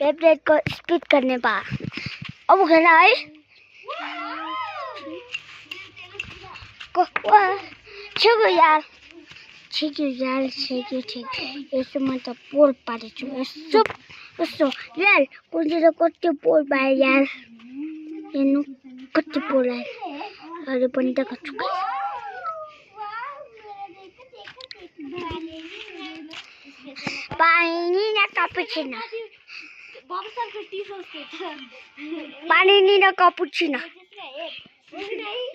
Beyblade को speed करने पा अब खेला है को छेगो यार यसो म त पोल पारेछु यसो यार कुन कति पोल पाए यार हेर्नु कति पोल आयो अरे पनि त कछु पानी न कापुचिनो पानी नि न कापुचिनो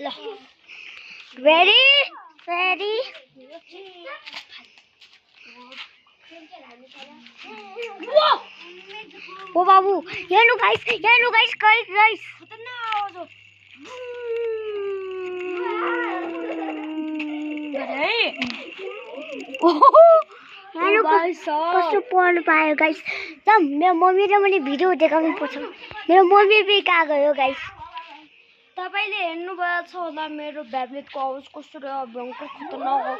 ल रेडी ओ बाबू हेर्नु गाइस खतरनाक आवाज हो हेर्नु कस्तो पढ्नु पायो गाइस त मेरो मम्मी र मैले भिडियो देखाउनु पर्छ मेरो मम्मी पनि कहाँ गयो गाइस तपाईले हेर्नु भएको छ होला मेरो बेब्लेडको आवाज कस्तो रह्यो भयंकर खतरनाक हो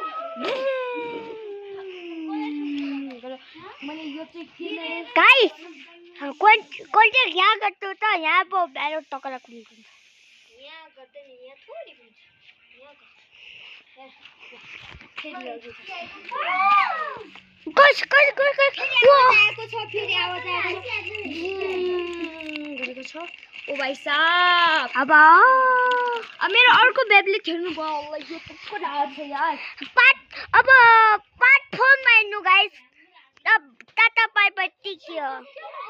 मैले यो चाहिँ किन गाइस कन्टेक्ट यहाँ गर्छु त यहाँ पो ब्यारो टकरा कुन यहाँ गर्दैन यहाँ थोडी हुन्छ यहाँ कस आएको छ फेरि आवाज आएको छ ओ भाइ साहब अब मेरो अर्को बेब्लेड हेर्नु भयो अल्लाह यो कस्तो आएको छ यार पार्ट 4 मा हेर्नु guys tata bye bye take care